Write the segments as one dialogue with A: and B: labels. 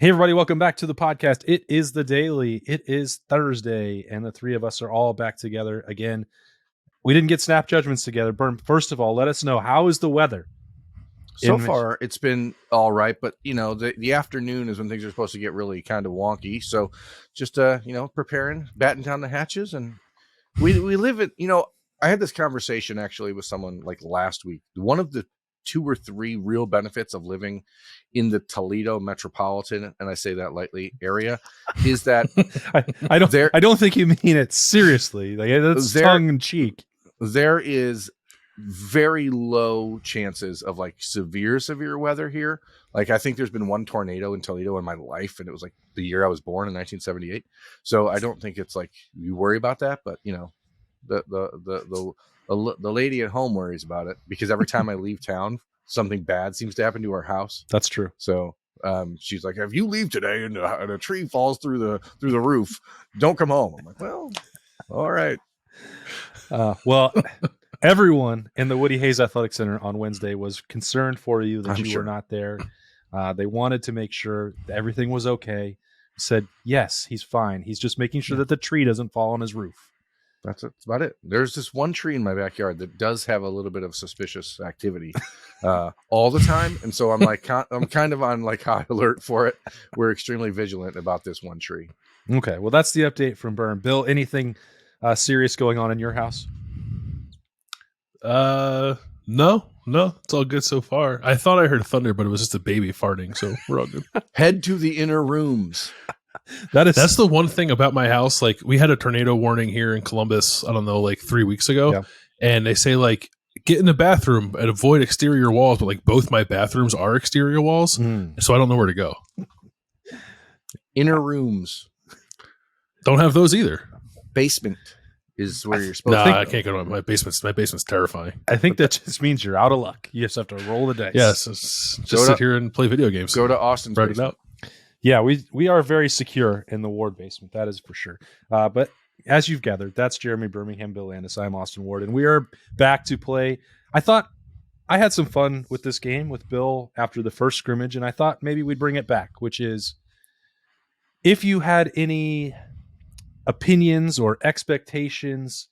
A: Hey, everybody, welcome back to the podcast. It is the daily. It is Thursday, and the three of us are all back together again. We didn't get snap judgments together. Berm, first of all, let us know, how is the weather?
B: So far, it's been all right, but the afternoon is when things are supposed to get really kind of wonky. So, just preparing, batting down the hatches, and we live it. I had this conversation actually with someone like last week. One of the 2 or 3 real benefits of living in the Toledo metropolitan, and I say that lightly, area, is that
A: I don't think you mean it seriously. Like, that's tongue in cheek.
B: There is very low chances of like severe weather here. Like, I think there's been 1 tornado in Toledo in my life, and it was like the year I was born in 1978. So I don't think it's like you worry about that, but the lady at home worries about it, because every time I leave town, something bad seems to happen to our house.
A: That's true.
B: So she's like, if you leave today and a tree falls through the roof, don't come home. I'm like, well, all right.
A: Well, everyone in the Woody Hayes Athletic Center on Wednesday was concerned for you that you were not there. They wanted to make sure that everything was okay. Said, yes, he's fine. He's just making sure that the tree doesn't fall on his roof.
B: That's about it. There's this one tree in my backyard that does have a little bit of suspicious activity all the time. And so I'm kind of on like high alert for it. We're extremely vigilant about this one tree.
A: Okay. Well, that's the update from Burn. Bill, anything serious going on in your house?
C: No, it's all good so far. I thought I heard thunder, but it was just a baby farting, so we're all good.
B: Head to the inner rooms.
C: That's the one thing about my house. Like, we had a tornado warning here in Columbus, I don't know, like 3 weeks ago. Yeah. And they say, like, get in the bathroom and avoid exterior walls. But like, both my bathrooms are exterior walls. So I don't know where to go.
B: Inner rooms.
C: Don't have those either.
B: Basement is where you're supposed to.
C: I can't go to my basement. My basement's terrifying.
A: I think that just means you're out of luck. You just have to roll the dice.
C: Yes. Just sit here and play video games.
B: Go to Austin's
C: basement.
B: It out.
A: Yeah, we are very secure in the Ward basement. That is for sure. But as you've gathered, that's Jeremy Birmingham, Bill Landis. I'm Austin Ward, and we are back to play. I thought I had some fun with this game with Bill after the first scrimmage, and I thought maybe we'd bring it back, which is, if you had any opinions or expectations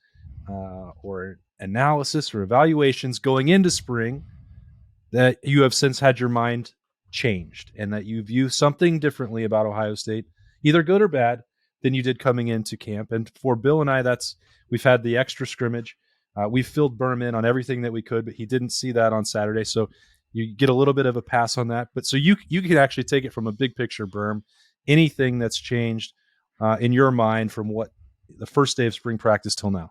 A: or analysis or evaluations going into spring that you have since had your mind changed and that you view something differently about Ohio State, either good or bad, than you did coming into camp. And for Bill and I, we've had the extra scrimmage. We've filled Berm in on everything that we could, but he didn't see that on Saturday. So you get a little bit of a pass on that. But so you can actually take it from a big picture, Berm. Anything that's changed in your mind from what the first day of spring practice till now?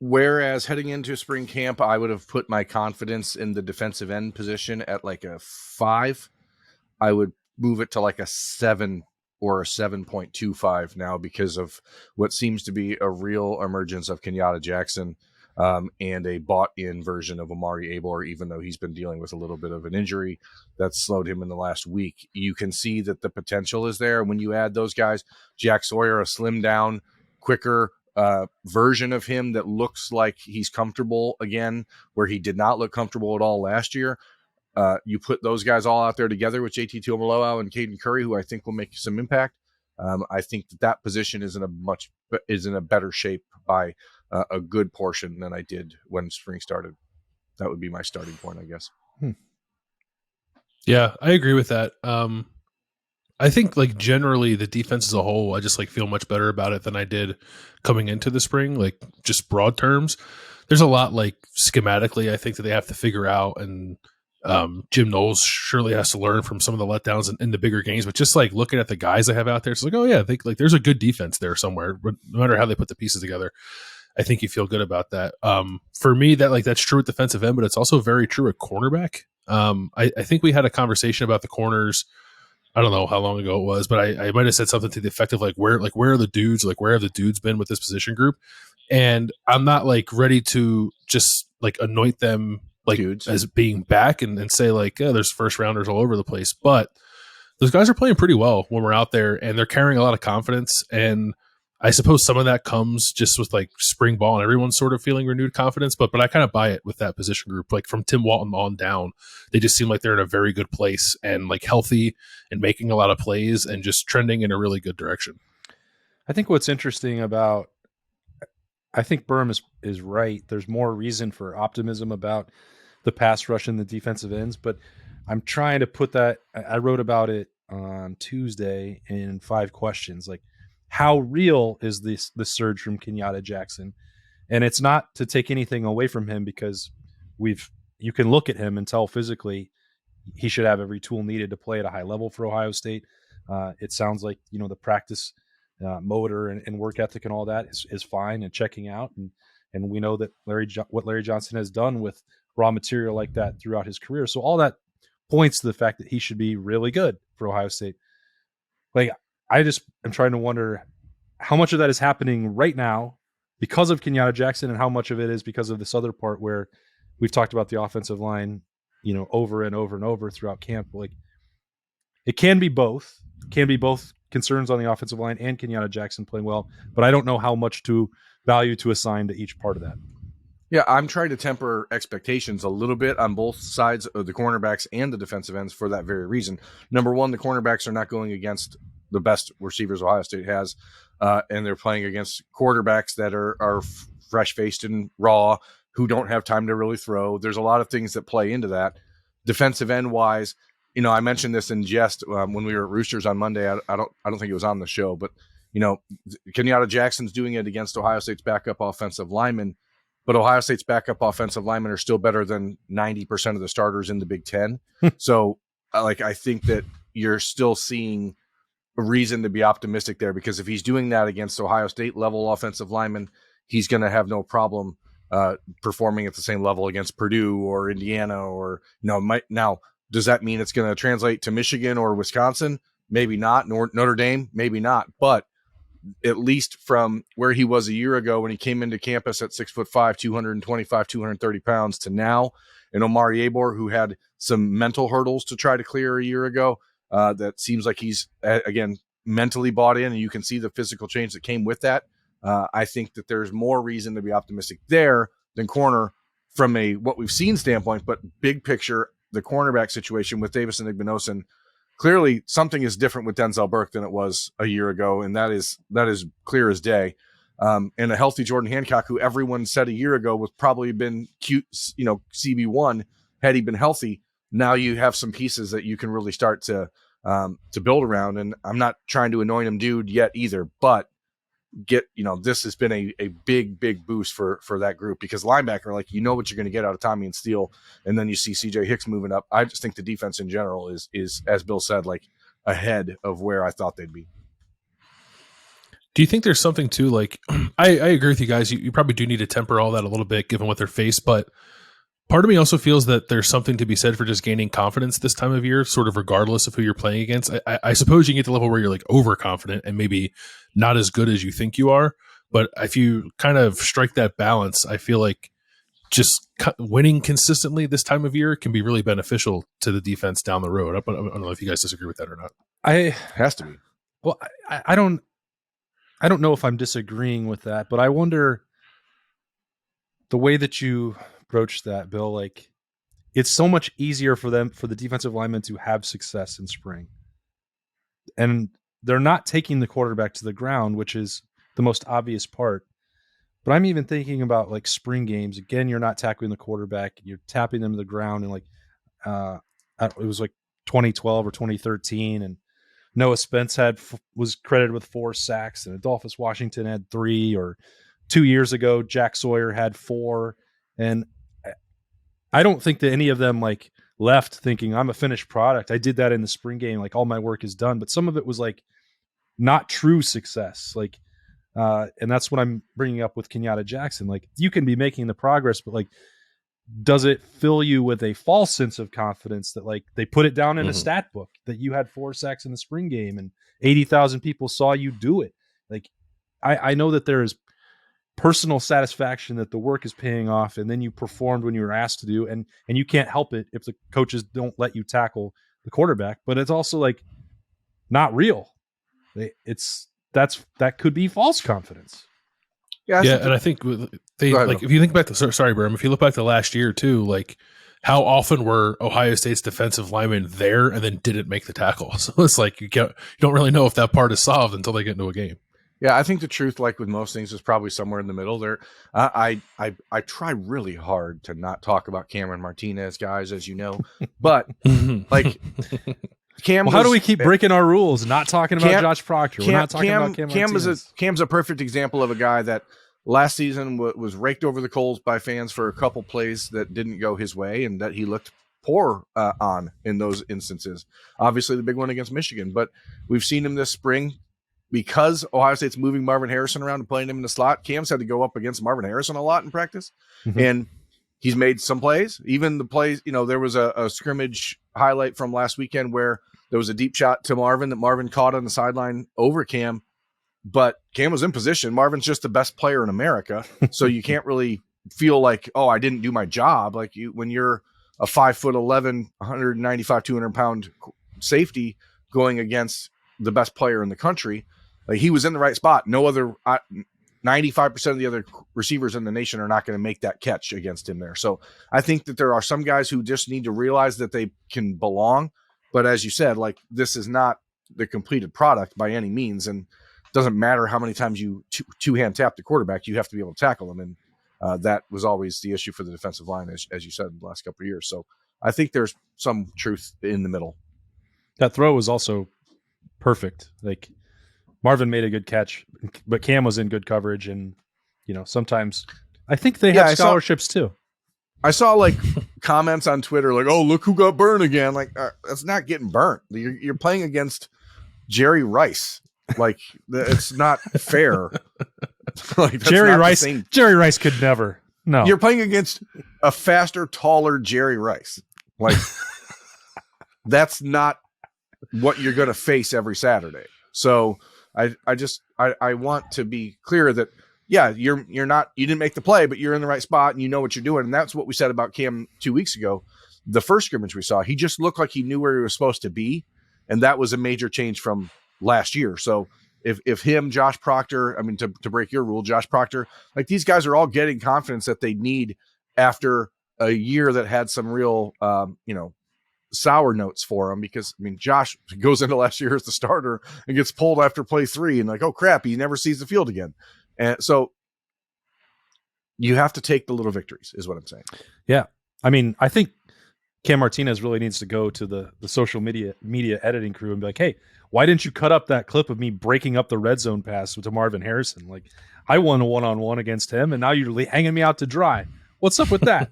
B: Whereas heading into spring camp, I would have put my confidence in the defensive end position at like a 5. I would move it to like a 7 or a 7.25 now, because of what seems to be a real emergence of Kenyatta Jackson and a bought-in version of Amari Abor, even though he's been dealing with a little bit of an injury that slowed him in the last week. You can see that the potential is there when you add those guys. Jack Sawyer, a slim down, quicker version of him that looks like he's comfortable again, where he did not look comfortable at all last year. You put those guys all out there together with JT Tuimoloau and Caden Curry, who I think will make some impact. I think that position is in a better shape by a good portion than I did when spring started. That would be my starting point, I guess.
C: Yeah, I agree with that. I think, like, generally the defense as a whole, I just like feel much better about it than I did coming into the spring. Like, just broad terms, there's a lot, like, schematically, I think, that they have to figure out, and Jim Knowles surely has to learn from some of the letdowns in the bigger games. But just like looking at the guys they have out there, it's like, oh yeah, I think like there's a good defense there somewhere. But no matter how they put the pieces together, I think you feel good about that. For me, that's true at defensive end, but it's also very true at cornerback. I think we had a conversation about the corners. I don't know how long ago it was, but I might have said something to the effect of where are the dudes? Like, where have the dudes been with this position group? And I'm not like ready to just like anoint them like dudes as being back and say like, oh, there's first rounders all over the place. But those guys are playing pretty well when we're out there, and they're carrying a lot of confidence. And I suppose some of that comes just with like spring ball and everyone's sort of feeling renewed confidence, but I kind of buy it with that position group. Like from Tim Walton on down, they just seem like they're in a very good place and like healthy and making a lot of plays and just trending in a really good direction.
A: I think what's interesting about, I think Berm is right. There's more reason for optimism about the pass rush and the defensive ends, but I'm trying to put that, I wrote about it on Tuesday in 5 questions. Like, how real is this surge from Kenyatta Jackson? And it's not to take anything away from him, because you can look at him and tell physically he should have every tool needed to play at a high level for Ohio State. It sounds like, the practice motor and work ethic and all that is fine and checking out. And we know that what Larry Johnson has done with raw material like that throughout his career. So all that points to the fact that he should be really good for Ohio State. Like, I just am trying to wonder how much of that is happening right now because of Kenyatta Jackson, and how much of it is because of this other part where we've talked about the offensive line, over and over and over throughout camp. Like, it can be both. It can be both concerns on the offensive line and Kenyatta Jackson playing well, but I don't know how much value to assign to each part of that.
B: Yeah, I'm trying to temper expectations a little bit on both sides of the cornerbacks and the defensive ends for that very reason. Number one, the cornerbacks are not going against the best receivers Ohio State has, and they're playing against quarterbacks that are fresh-faced and raw, who don't have time to really throw. There's a lot of things that play into that. Defensive end-wise, I mentioned this in jest when we were at Roosters on Monday. I don't think it was on the show, but Kenyatta Jackson's doing it against Ohio State's backup offensive linemen. But Ohio State's backup offensive linemen are still better than 90% of the starters in the Big Ten. So, I think that you're still seeing a reason to be optimistic there, because if he's doing that against Ohio State level offensive linemen, he's going to have no problem performing at the same level against Purdue or Indiana or now. Does that mean it's going to translate to Michigan or Wisconsin? Maybe not. Notre Dame? Maybe not. But at least from where he was a year ago when he came into campus at 6'5", 225, 230 pounds to now, and Omari Abor, who had some mental hurdles to try to clear a year ago, that seems like he's, again, mentally bought in, and you can see the physical change that came with that. I think that there's more reason to be optimistic there than corner from a what we've seen standpoint, but big picture, the cornerback situation with Davis and Igbinosun, clearly something is different with Denzel Burke than it was a year ago, and that is clear as day. And a healthy Jordan Hancock, who everyone said a year ago was probably been cute, CB1 had he been healthy. Now you have some pieces that you can really start to build around. And I'm not trying to anoint him dude yet either, but this has been a big boost for that group, because linebacker, what you're going to get out of Tommy and Steele, and then you see CJ Hicks moving up. I just think the defense in general is as Bill said, ahead of where I thought they'd be.
C: Do you think there's something to I agree with you guys. You probably do need to temper all that a little bit given what they're faced, but part of me also feels that there's something to be said for just gaining confidence this time of year, sort of regardless of who you're playing against. I suppose you can get to the level where you're overconfident and maybe not as good as you think you are. But if you kind of strike that balance, I feel like just winning consistently this time of year can be really beneficial to the defense down the road. I don't know if you guys disagree with that or not.
B: Has to be.
A: Well, I don't know if I'm disagreeing with that, but I wonder the way that you approach that, Bill. It's so much easier for the defensive linemen to have success in spring, and they're not taking the quarterback to the ground, which is the most obvious part. But I'm even thinking about spring games. Again, you're not tackling the quarterback; you're tapping them to the ground. And it was 2012 or 2013, and Noah Spence was credited with 4 sacks, and Adolphus Washington had 3. Or 2 years ago, Jack Sawyer had 4. And I don't think that any of them left thinking I'm a finished product. I did that in the spring game. All my work is done. But some of it was not true success. And that's what I'm bringing up with Kenyatta Jackson. You can be making the progress, but does it fill you with a false sense of confidence that they put it down in a stat book that you had 4 sacks in the spring game and 80,000 people saw you do it? I know that there is personal satisfaction that the work is paying off, and then you performed when you were asked to do, and you can't help it if the coaches don't let you tackle the quarterback. But it's also not real. that could be false confidence.
C: Yeah, and I think they like if you think back to sorry, Bram, if you look back to last year too, like how often were Ohio State's defensive linemen there and then didn't make the tackle? So it's like you don't really know if that part is solved until they get into a game.
B: Yeah, I think the truth, like with most things, is probably somewhere in the middle there. I try really hard to not talk about Cameron Martinez, guys, as you know, but like Cam.
A: Well, how do we keep breaking our rules? Not talking about Josh Proctor. We're not talking about Cam Martinez.
B: Cam's a perfect example of a guy that last season was raked over the coals by fans for a couple plays that didn't go his way, and that he looked poor on in those instances. Obviously, the big one against Michigan, but we've seen him this spring. Because Ohio State's moving Marvin Harrison around and playing him in the slot, Cam's had to go up against Marvin Harrison a lot in practice. Mm-hmm. And he's made some plays. Even the plays, there was a scrimmage highlight from last weekend where there was a deep shot to Marvin that Marvin caught on the sideline over Cam. But Cam was in position. Marvin's just the best player in America. So you can't really feel like, oh, I didn't do my job. Like when you're a 5'11", 195, 200-pound safety going against the best player in the country, like he was in the right spot. No other 95% of the other receivers in the nation are not going to make that catch against him there. So I think that there are some guys who just need to realize that they can belong. But as you said, like this is not the completed product by any means. And it doesn't matter how many times you two-hand tap the quarterback, you have to be able to tackle him. And that was always the issue for the defensive line, as you said, in the last couple of years. So I think there's some truth in the middle.
A: That throw was also perfect. Like Marvin made a good catch, but Cam was in good coverage, and sometimes I think they have scholarships too.
B: I saw like comments on Twitter like, "Oh, look who got burned again!" Like that's not getting burnt. You're playing against Jerry Rice. Like it's not fair.
A: Like Jerry Rice could never. No,
B: you're playing against a faster, taller Jerry Rice. Like that's not what you're going to face every Saturday. So I want to be clear that, yeah, you didn't make the play, but you're in the right spot and you know what you're doing. And that's what we said about Cam 2 weeks ago. The first scrimmage we saw, he just looked like he knew where he was supposed to be. And that was a major change from last year. So if him, Josh Proctor, I mean, to break your rule, Josh Proctor, like these guys are all getting confidence that they need after a year that had some real, sour notes for him, because I mean Josh goes into last year as the starter and gets pulled after play 3 and like, oh crap, he never sees the field again. And so you have to take the little victories is what I'm saying.
A: Yeah. I mean, I think Cam Martinez really needs to go to the social media editing crew and be like, hey, why didn't you cut up that clip of me breaking up the red zone pass to Marvin Harrison? Like I won a one-on-one against him and now you're hanging me out to dry. What's up with that?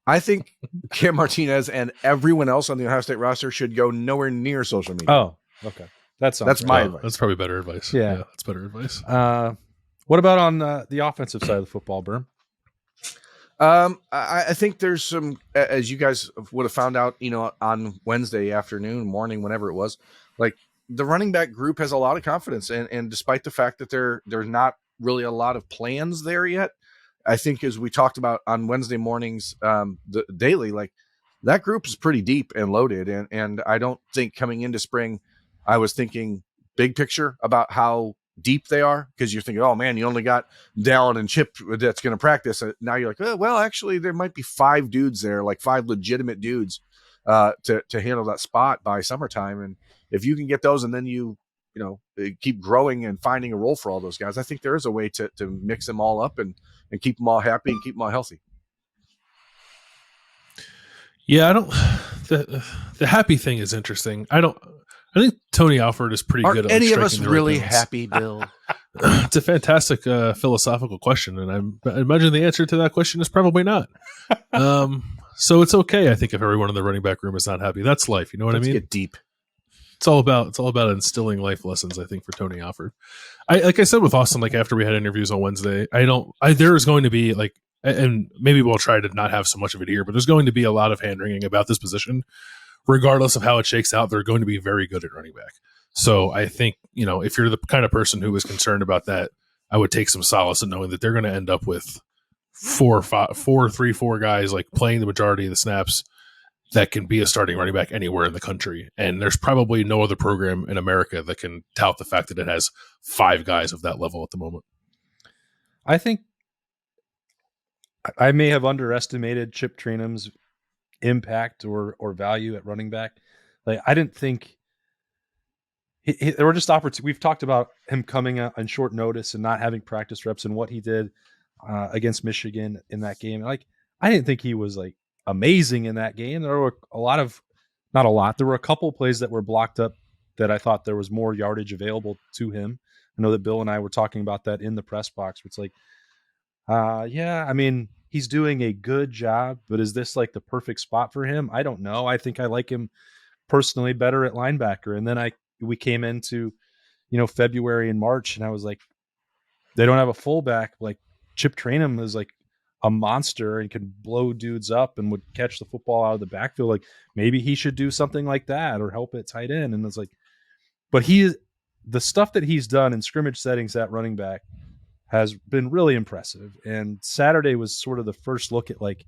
B: I think Cam Martinez and everyone else on the Ohio State roster should go nowhere near social media.
A: Oh, okay. That's
B: my advice.
C: That's probably better advice.
A: Yeah,
C: that's better advice.
A: What about on the offensive side of the football, Berm?
B: I think there's some, as you guys would have found out, on Wednesday afternoon, morning, whenever it was, like the running back group has a lot of confidence. And despite the fact that there's not really a lot of plans there yet, I think as we talked about on Wednesday mornings, the daily, like that group is pretty deep and loaded. And I don't think coming into spring, I was thinking big picture about how deep they are, because you're thinking, oh man, you only got Dallin and Chip that's going to practice. Now you're like, oh, well, actually there might be 5 dudes there, like 5 legitimate dudes to handle that spot by summertime. And if you can get those and then you keep growing and finding a role for all those guys, I think there is a way to mix them all up and keep them all happy and keep them all healthy.
C: Yeah, the happy thing is interesting. I think Tony Alford is pretty good at
B: any of us
C: striking the
B: really
C: right
B: happy, Bill?
C: It's a fantastic philosophical question, and I imagine the answer to that question is probably not. So it's okay, I think, if everyone in the running back room is not happy. That's life. You know what I mean?
B: Get deep.
C: It's all about instilling life lessons, I think, for Tony Alford. Like I said with Austin, like after we had interviews on Wednesday, there is going to be like, and maybe we'll try to not have so much of it here, but there's going to be a lot of hand wringing about this position. Regardless of how it shakes out, they're going to be very good at running back. So I think, if you're the kind of person who is concerned about that, I would take some solace in knowing that they're going to end up with 4 guys like playing the majority of the snaps, that can be a starting running back anywhere in the country. And there's probably no other program in America that can tout the fact that it has 5 guys of that level at the moment.
A: I think I may have underestimated Chip Trayanum's impact or value at running back. Like, I didn't think there were just opportunities. We've talked about him coming out on short notice and not having practice reps and what he did against Michigan in that game. Like, I didn't think he was like amazing in that game. There were not a lot. There were a couple plays that were blocked up that I thought there was more yardage available to him. I know that Bill and I were talking about that in the press box. It's like, yeah, I mean, he's doing a good job, but is this like the perfect spot for him? I don't know. I think I like him personally better at linebacker. And then we came into, February and March, and I was like, they don't have a fullback. Like, Chip Trayanum is like a monster and can blow dudes up and would catch the football out of the backfield. Like, maybe he should do something like that or help at tight end. And it's like, but the stuff that he's done in scrimmage settings at running back has been really impressive. And Saturday was sort of the first look at like,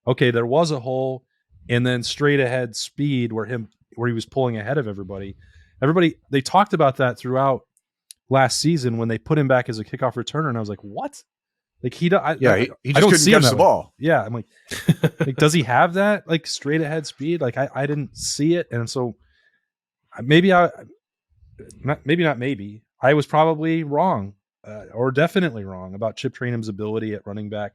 A: okay, there was a hole, and then straight ahead speed where he was pulling ahead of everybody. They talked about that throughout last season when they put him back as a kickoff returner, and I was like, what? Like, he just
B: couldn't catch the ball.
A: Yeah, I'm like, does he have that like straight ahead speed? Like, I didn't see it, and so maybe I was probably wrong, or definitely wrong about Chip Trayanum's ability at running back,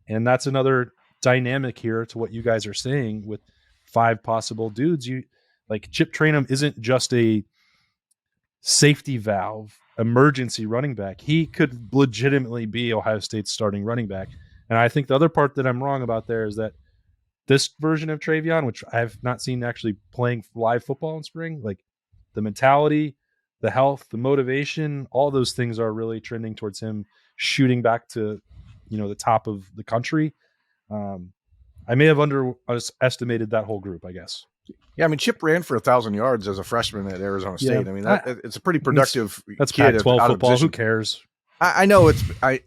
A: and that's another dynamic here to what you guys are saying with 5 possible dudes. Chip Trayanum isn't just a safety valve emergency running back. He could legitimately be Ohio State's starting running back. And I think the other part that I'm wrong about there is that this version of Travion, which I have not seen actually playing live football in spring, like the mentality, the health, the motivation, all those things are really trending towards him shooting back to, the top of the country. I may have underestimated that whole group, I guess.
B: Yeah, I mean, Chip ran for 1,000 yards as a freshman at Arizona State.
A: Yeah.
B: I mean, it's a pretty productive
A: that's
B: kid.
A: Pac-12 football. Who cares?
B: I know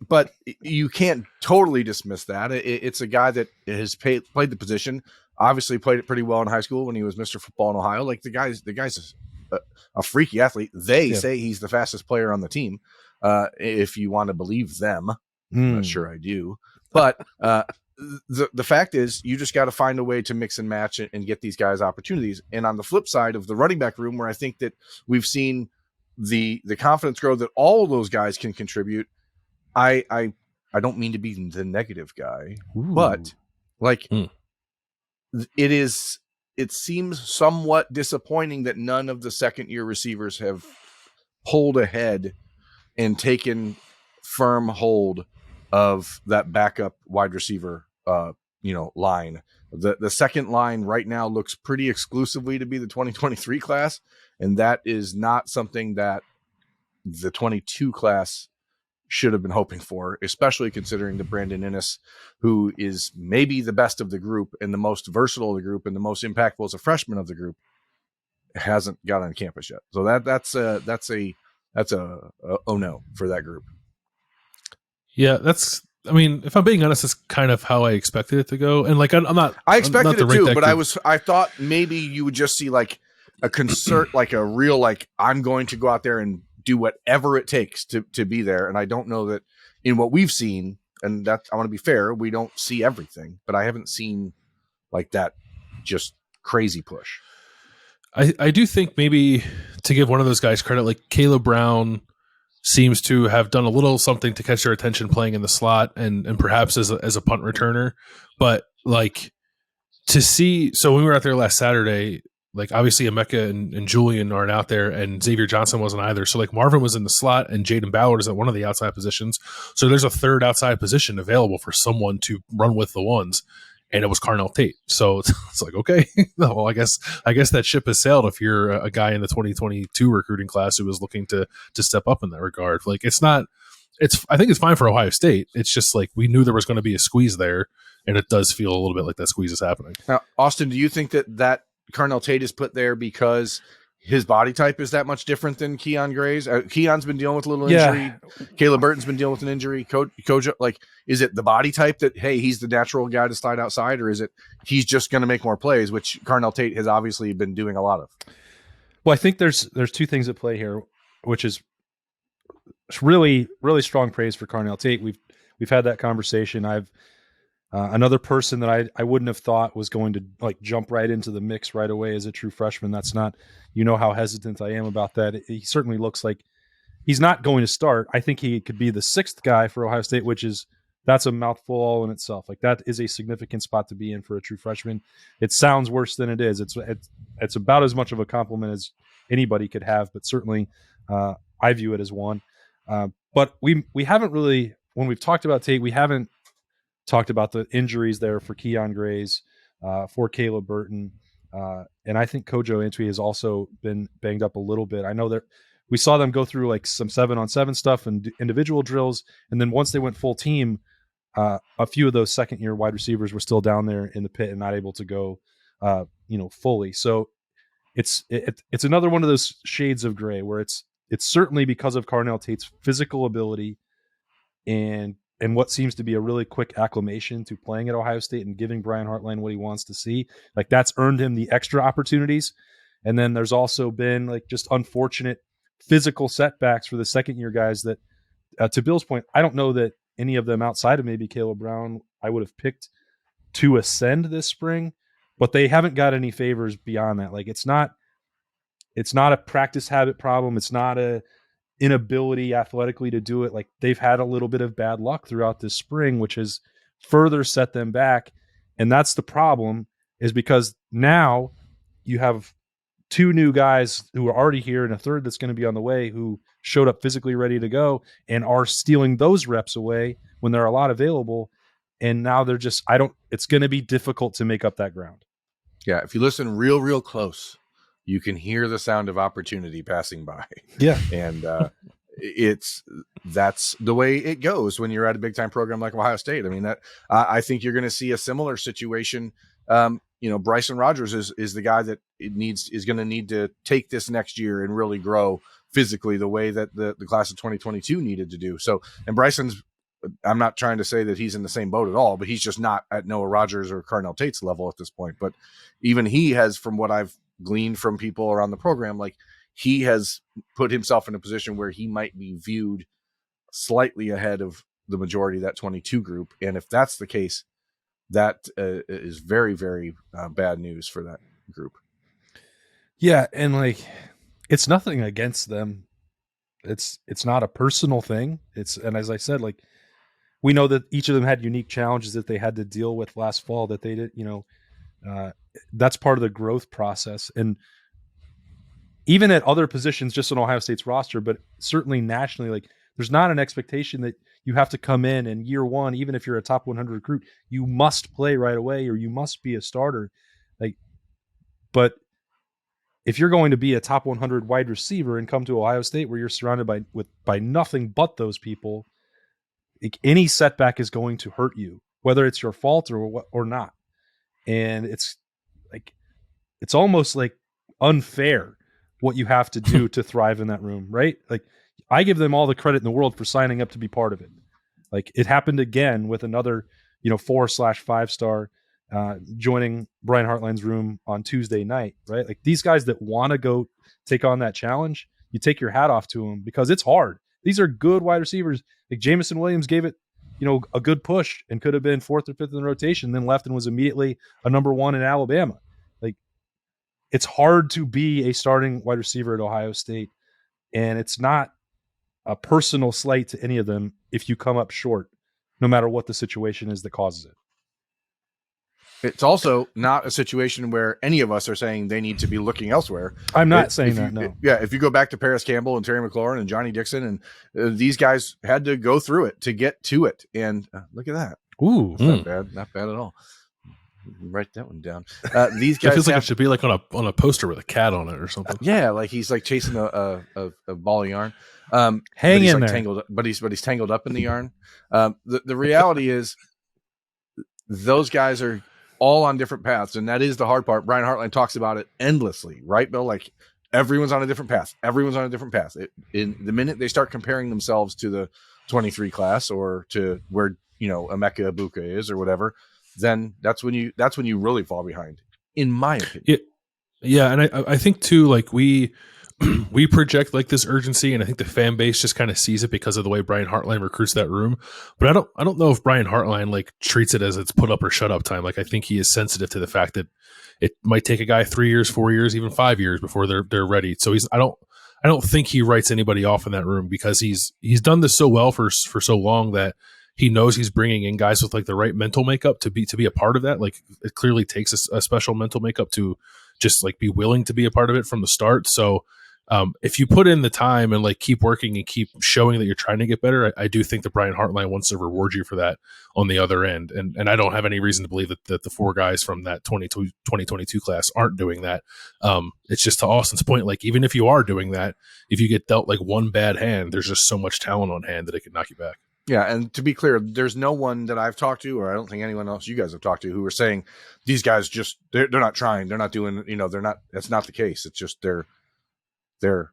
B: but you can't totally dismiss that. It's a guy that has played the position. Obviously, played it pretty well in high school when he was Mr. Football in Ohio. Like, the guy's a freaky athlete. They say he's the fastest player on the team. If you want to believe them, I'm not sure I do, but. The fact is, you just got to find a way to mix and match and get these guys opportunities. And on the flip side of the running back room, where I think that we've seen the confidence grow that all of those guys can contribute, I don't mean to be the negative guy, but like it seems somewhat disappointing that none of the second-year receivers have pulled ahead and taken firm hold of that backup wide receiver line. The second line right now looks pretty exclusively to be the 2023 class, and that is not something that the 22 class should have been hoping for, especially considering that Brandon Inniss, who is maybe the best of the group and the most versatile of the group and the most impactful as a freshman of the group, hasn't got on campus yet. So that's a oh no for that group.
C: Yeah, I mean, if I'm being honest, that's kind of how I expected it to go. And like, I expected
B: it too, but I thought maybe you would just see like a concert, like a real, like, I'm going to go out there and do whatever it takes to be there. And I don't know that in what we've seen, and that I want to be fair, we don't see everything, but I haven't seen like that just crazy push.
C: I do think maybe to give one of those guys credit, like Caleb Brown seems to have done a little something to catch their attention playing in the slot and perhaps as a punt returner. But like to see, so when we were out there last Saturday, like obviously Emeka and Julian aren't out there and Xavier Johnson wasn't either. So like Marvin was in the slot and Jaden Ballard is at one of the outside positions. So there's a third outside position available for someone to run with the ones. And it was Carnell Tate. So it's like, okay, well, I guess that ship has sailed if you're a guy in the 2022 recruiting class who was looking to step up in that regard. Like I think it's fine for Ohio State. It's just like we knew there was going to be a squeeze there, and it does feel a little bit like that squeeze is happening.
B: Now, Austin, do you think that Carnell Tate is put there because his body type is that much different than Keon Gray's. Keon's been dealing with a little
A: Yeah.
B: injury. Caleb Burton's been dealing with an injury. Kojo, like, is it the body type that, hey, he's the natural guy to slide outside, or is it he's just going to make more plays, which Carnell Tate has obviously been doing a lot of?
A: Well, I think there's two things at play here, which is really, really strong praise for Carnell Tate. We've had that conversation. I've another person that I wouldn't have thought was going to like jump right into the mix right away as a true freshman. That's not, you know how hesitant I am about that. He certainly looks like he's not going to start. I think he could be the sixth guy for Ohio State, that's a mouthful all in itself. Like, that is a significant spot to be in for a true freshman. It sounds worse than it is. It's about as much of a compliment as anybody could have, but certainly I view it as one. But we haven't really, when we've talked about Tate, we haven't talked about the injuries there for Keon Grays, for Caleb Burton. And I think Kojo Antwi has also been banged up a little bit. I know that we saw them go through like some 7-on-7 stuff and individual drills. And then once they went full team, a few of those second-year wide receivers were still down there in the pit and not able to go, fully. So it's another one of those shades of gray where it's certainly because of Carnell Tate's physical ability and what seems to be a really quick acclimation to playing at Ohio State and giving Brian Hartline what he wants to see. Like, that's earned him the extra opportunities. And then there's also been like just unfortunate physical setbacks for the second-year guys that, to Bill's point, I don't know that any of them outside of maybe Caleb Brown I would have picked to ascend this spring, but they haven't got any favors beyond that. Like, it's not a practice habit problem. It's not a inability athletically to do it. Like, they've had a little bit of bad luck throughout this spring, which has further set them back. And that's the problem, is because now you have two new guys who are already here and a third that's going to be on the way who showed up physically ready to go and are stealing those reps away when there are a lot available. And now they're just, it's going to be difficult to make up that ground.
B: Yeah. If you listen real close, you can hear the sound of opportunity passing by.
A: Yeah.
B: And that's the way it goes when you're at a big time program like Ohio State. I mean, I think you're going to see a similar situation. Bryson Rogers is the guy that is going to need to take this next year and really grow physically the way that the class of 2022 needed to do. So, and Bryson's, I'm not trying to say that he's in the same boat at all, but he's just not at Noah Rogers or Carnell Tate's level at this point. But even he has, from what I've gleaned from people around the program, like, he has put himself in a position where he might be viewed slightly ahead of the majority of that 22 group. And if that's the case, that is very, very bad news for that group.
A: Yeah. And like, it's nothing against them. It's not a personal thing. And as I said, like, we know that each of them had unique challenges that they had to deal with last fall that they did, that's part of the growth process. And even at other positions, just on Ohio State's roster, but certainly nationally, like, there's not an expectation that you have to come in year one, even if you're a top 100 recruit, you must play right away or you must be a starter. Like, but if you're going to be a top 100 wide receiver and come to Ohio State where you're surrounded by nothing but those people, like, any setback is going to hurt you, whether it's your fault or not. And it's almost like unfair what you have to do to thrive in that room, right? Like, I give them all the credit in the world for signing up to be part of it. Like, it happened again with another, 4/5 star joining Brian Hartline's room on Tuesday night, right? Like, these guys that want to go take on that challenge, you take your hat off to them because it's hard. These are good wide receivers. Like, Jamison Williams gave it, a good push and could have been fourth or fifth in the rotation, then left and was immediately a number one in Alabama. Like, it's hard to be a starting wide receiver at Ohio State, and it's not a personal slight to any of them if you come up short, no matter what the situation is that causes it.
B: It's also not a situation where any of us are saying they need to be looking elsewhere.
A: I'm not saying that, no.
B: If you go back to Paris Campbell and Terry McLaurin and Johnny Dixon, and these guys had to go through it to get to it. And look at that.
A: Ooh.
B: Not bad. Not bad at all. Write that one down. These guys
C: it feels like it should be like on a poster with a cat on it or something.
B: Yeah, like he's like chasing a ball of yarn.
A: Hang in
B: like
A: there.
B: Tangled, but he's tangled up in the yarn. The reality is those guys are all on different paths, and that is the hard part. Brian Hartline talks about it endlessly, right, Bill? Like, everyone's on a different path. Everyone's on a different path. In the minute they start comparing themselves to the 23 class or to where, Emeka Ibuka is or whatever, then that's when you really fall behind, in my opinion.
C: Yeah, and I think too, like we project like this urgency, and I think the fan base just kind of sees it because of the way Brian Hartline recruits that room. But I don't know if Brian Hartline like treats it as it's put up or shut up time. Like I think he is sensitive to the fact that it might take a guy 3 years, 4 years, even 5 years before they're ready. So I don't think he writes anybody off in that room because he's done this so well for so long that he knows he's bringing in guys with like the right mental makeup to be a part of that. Like it clearly takes a special mental makeup to just like be willing to be a part of it from the start. So if you put in the time and like keep working and keep showing that you're trying to get better, I do think that Brian Hartline wants to reward you for that on the other end. And I don't have any reason to believe that the 4 guys from that 2022 class aren't doing that. It's just to Austin's point, like even if you are doing that, if you get dealt like one bad hand, there's just so much talent on hand that it could knock you back.
B: Yeah, and to be clear, there's no one that I've talked to, or I don't think anyone else you guys have talked to, who are saying these guys just they're not trying, they're not doing, they're not. That's not the case. It's just they're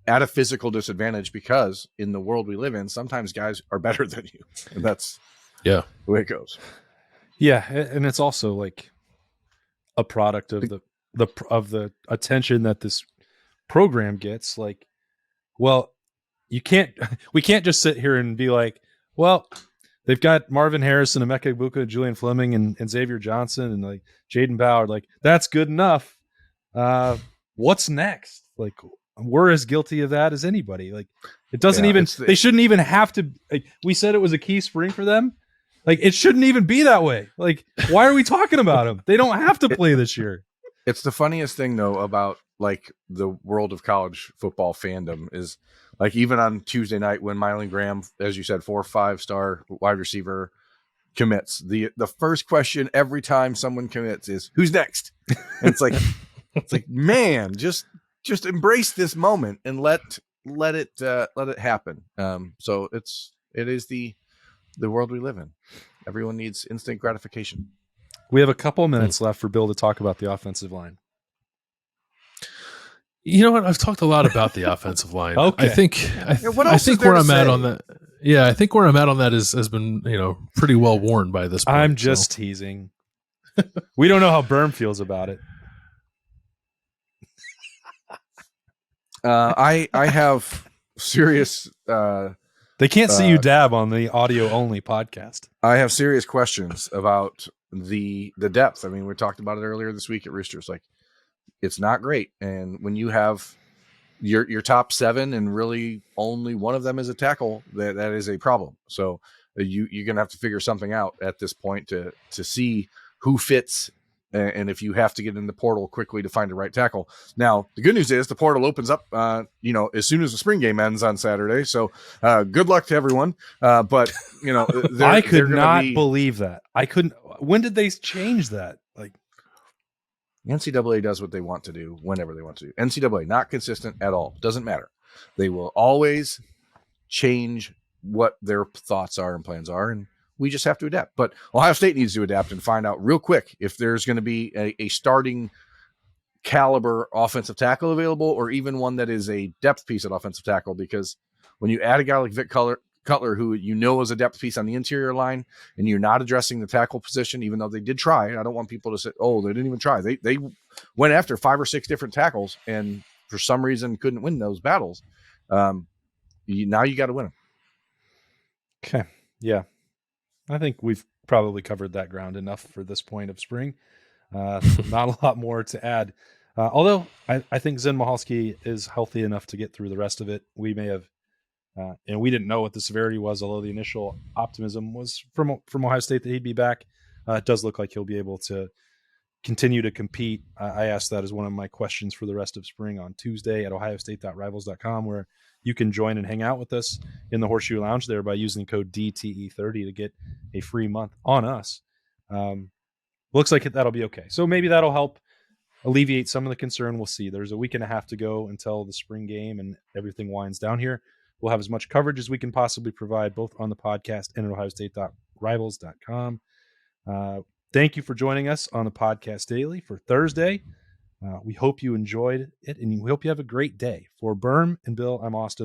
B: at a physical disadvantage because in the world we live in, sometimes guys are better than you, and that's the way it goes.
A: Yeah, and it's also like a product of the attention that this program gets. Like, well, we can't just sit here and be like, well, they've got Marvin Harrison, Emeka Ibuka, Julian Fleming, and Xavier Johnson, and like Jaden Bauer. Like, that's good enough. What's next? Like, we're as guilty of that as anybody. Like, it doesn't they shouldn't even have to. Like, we said it was a key spring for them. Like, it shouldn't even be that way. Like, why are we talking about them? They don't have to play this year.
B: It's the funniest thing though about like the world of college football fandom is like even on Tuesday night when Mylan Graham, as you said, 4 or 5-star wide receiver commits, the first question every time someone commits is who's next? And it's like man, just embrace this moment and let it happen. So it is the world we live in. Everyone needs instant gratification.
A: We have a couple minutes left for Bill to talk about the offensive line.
C: You know what? I've talked a lot about the offensive line.
A: Okay.
C: I think where I'm at on that. Yeah, I think where I'm at on that has been, pretty well worn by this point.
A: I'm just teasing. We don't know how Berm feels about it.
B: I have serious.
A: They can't see you dab on the audio only podcast.
B: I have serious questions about the depth. I mean, we talked about it earlier this week at Roosters. Like, it's not great, and when you have your top 7 and really only one of them is a tackle, that is a problem. So you're gonna have to figure something out at this point to see who fits. And if you have to get in the portal quickly to find the right tackle. Now, the good news is the portal opens up, as soon as the spring game ends on Saturday. So good luck to everyone. But,
A: I could not believe that. I couldn't. When did they change that? Like,
B: NCAA does what they want to do whenever they want to do. NCAA, not consistent at all. Doesn't matter. They will always change what their thoughts are and plans are. And we just have to adapt. But Ohio State needs to adapt and find out real quick if there's going to be a starting caliber offensive tackle available, or even one that is a depth piece at offensive tackle. Because when you add a guy like Vic Cutler, who is a depth piece on the interior line, and you're not addressing the tackle position, even though they did try. I don't want people to say, oh, they didn't even try. They went after 5 or 6 different tackles, and for some reason couldn't win those battles. Now you got to win them.
A: Okay. Yeah. I think we've probably covered that ground enough for this point of spring. Not a lot more to add. Although I think Zen Mahalski is healthy enough to get through the rest of it. We may have, and we didn't know what the severity was, although the initial optimism was from Ohio State that he'd be back. It does look like he'll be able to continue to compete. I asked that as one of my questions for the rest of spring on Tuesday at ohiostate.rivals.com, where you can join and hang out with us in the Horseshoe Lounge there by using code DTE30 to get a free month on us. Looks like that'll be okay. So maybe that'll help alleviate some of the concern. We'll see. There's a week and a half to go until the spring game and everything winds down here. We'll have as much coverage as we can possibly provide, both on the podcast and at ohiostate.rivals.com. Thank you for joining us on the podcast daily for Thursday. We hope you enjoyed it, and we hope you have a great day. For Berm and Bill, I'm Austin.